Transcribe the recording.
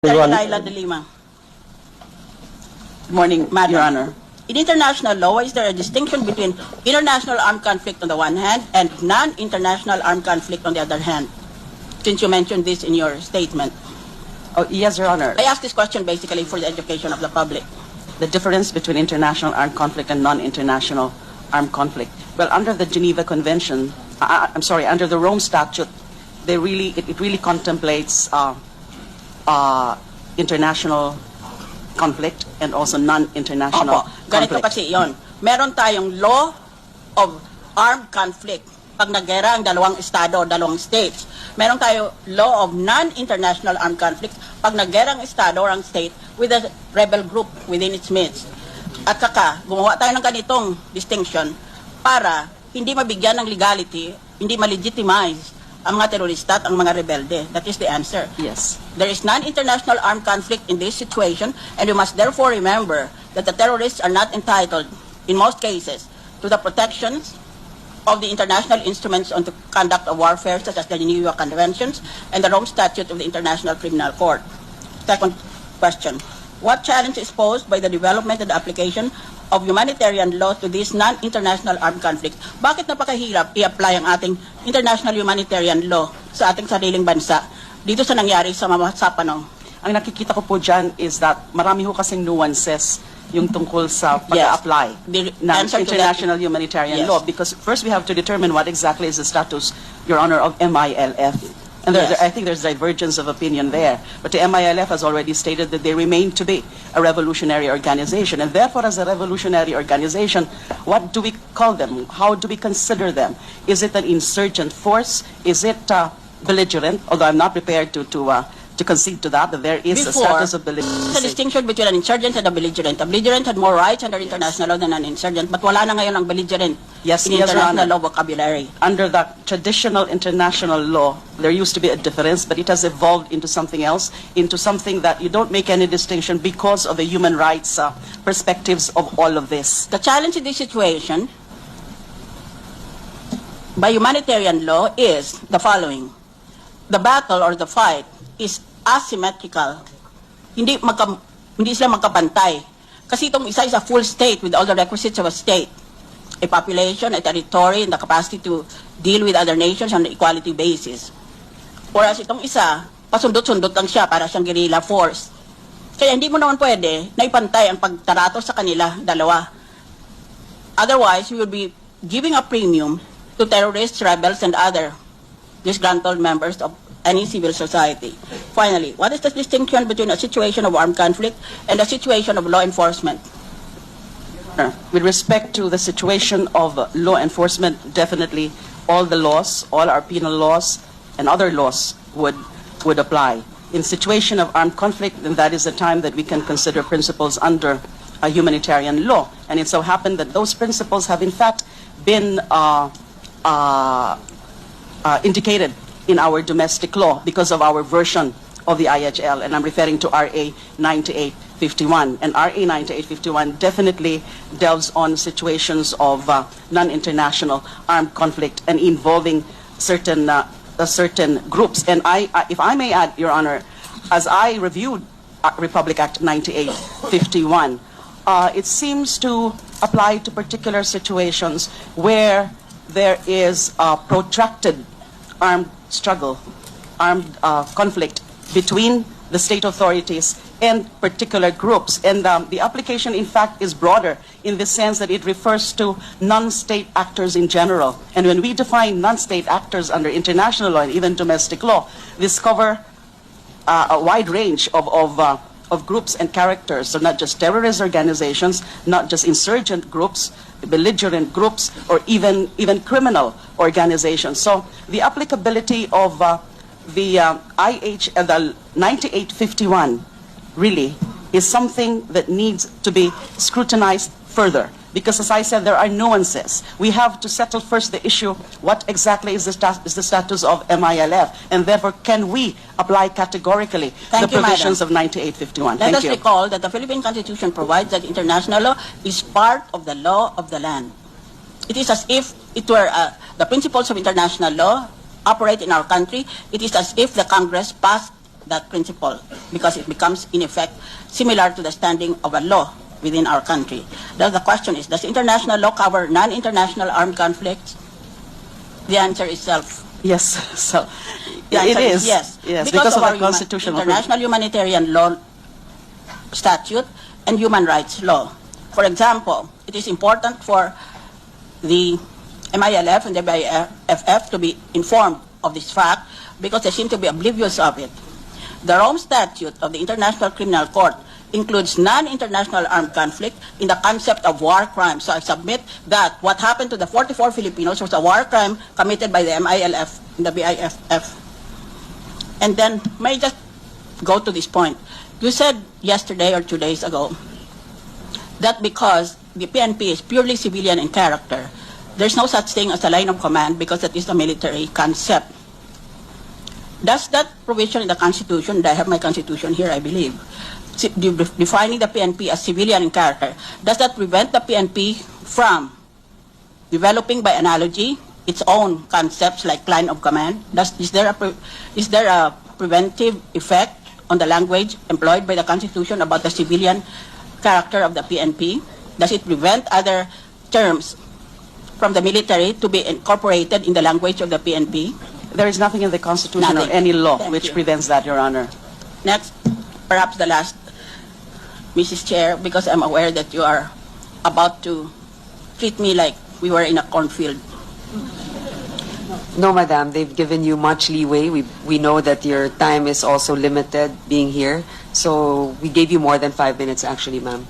Sen.leila de Lima. Good morning, Madam. Your Honor. In international law, is there a distinction between international armed conflict on the one hand and non-international armed conflict on the other hand? Since you mentioned this in your statement. Oh, yes, Your Honor. I ask this question basically for the education of the public. The difference between international armed conflict and non-international armed conflict. Well, under the Geneva Convention, under the Rome Statute, it really contemplates international conflict and also non-international Ganito conflict. kasi yon. Meron tayong law of armed conflict pag naggera ang dalawang estado, dalawang states. Meron tayo law of non-international armed conflict pag naggera ang estado or ang state with a rebel group within its midst. At saka, gumawa tayo ng ganitong distinction para hindi mabigyan ng legality, hindi ma-legitimize ang mga terorista at ang mga rebelde. That is the answer. Yes. There is non-international armed conflict in this situation, and we must therefore remember that the terrorists are not entitled, in most cases, to the protections of the international instruments on the conduct of warfare, such as the Geneva Conventions and the Rome Statute of the International Criminal Court. Second question. What challenge is posed by the development and application of humanitarian law to this non-international armed conflict? Bakit napakahirap i-apply ang ating international humanitarian law sa ating sariling bansa dito sa nangyari sa panahon? Ang nakikita ko po dyan is that marami ho kasing nuances yung tungkol sa pag-apply ng international humanitarian law, because first we have to determine what exactly is the status, Your Honor, of MILF. And I think there's divergence of opinion there. But the MILF has already stated that they remain to be a revolutionary organization. And therefore, as a revolutionary organization, what do we call them? How do we consider them? Is it an insurgent force? Is it belligerent? Although I'm not prepared to concede to that there is a status of belligerent. The distinction between an insurgent and a belligerent. A belligerent had more rights under international law than an insurgent, but wala na ngayon ang belligerent in international law vocabulary. Under the traditional international law, there used to be a difference, but it has evolved into something else, into something that you don't make any distinction because of the human rights perspectives of all of this. The challenge in this situation by humanitarian law is the following. The battle or the fight is asymmetrical. Hindi sila magkapantay. Kasi itong isa is a full state with all the requisites of a state. A population, a territory, and the capacity to deal with other nations on an equality basis. Whereas itong isa, pasundot-sundot lang siya para siyang guerrilla force. Kaya hindi mo naman pwede na ipantay ang pagtarato sa kanila dalawa. Otherwise, we will be giving a premium to terrorists, rebels, and other disgruntled members of any civil society. Finally, what is the distinction between a situation of armed conflict and a situation of law enforcement? With respect to the situation of law enforcement, definitely all the laws, all our penal laws and other laws would apply. In situation of armed conflict, then that is the time that we can consider principles under a humanitarian law. And it so happened that those principles have in fact been indicated in our domestic law because of our version of the IHL, and I'm referring to RA 9851. And RA 9851 definitely delves on situations of non-international armed conflict and involving certain groups. And if I may add, Your Honor, as I reviewed Republic Act 9851, it seems to apply to particular situations where there is a protracted armed struggle, armed conflict between the state authorities and particular groups. And the application, in fact, is broader in the sense that it refers to non-state actors in general. And when we define non-state actors under international law and even domestic law, this cover a wide range of groups and characters. So not just terrorist organizations, not just insurgent groups, belligerent groups, or even criminal organizations. So the applicability of the 9851 really is something that needs to be scrutinized further. Because as I said, there are nuances. We have to settle first the issue, what exactly is the status of MILF, and therefore can we apply categorically the provisions of 9851. Let us recall that the Philippine Constitution provides that international law is part of the law of the land. It is as if it were the principles of international law operate in our country. It is as if the Congress passed that principle because it becomes, in effect, similar to the standing of a law within our country. Thus, the question is, does international law cover non-international armed conflicts? The answer is self. Yes, so The it answer is. yes. Because of our the constitutional international humanitarian law statute and human rights law. For example, it is important for the MILF and the BIFF to be informed of this fact because they seem to be oblivious of it. The Rome Statute of the International Criminal Court includes non-international armed conflict in the concept of war crime. So I submit that what happened to the 44 Filipinos was a war crime committed by the MILF and the BIFF. And then, may I just go to this point? You said yesterday or 2 days ago that because the PNP is purely civilian in character, there's no such thing as a line of command because that is a military concept. Does that provision in the Constitution, and I have my Constitution here, I believe, defining the PNP as civilian in character, does that prevent the PNP from developing by analogy its own concepts like line of command? Is there a preventive effect on the language employed by the Constitution about the civilian character of the PNP? Does it prevent other terms from the military to be incorporated in the language of the PNP? There is nothing in the Constitution Nothing. or any law Thank which you. prevents that, Your Honor. Next, perhaps the last, Mrs. Chair, because I'm aware that you are about to treat me like we were in a cornfield. No, Madam, they've given you much leeway. We know that your time is also limited being here. So we gave you more than 5 minutes, actually, ma'am.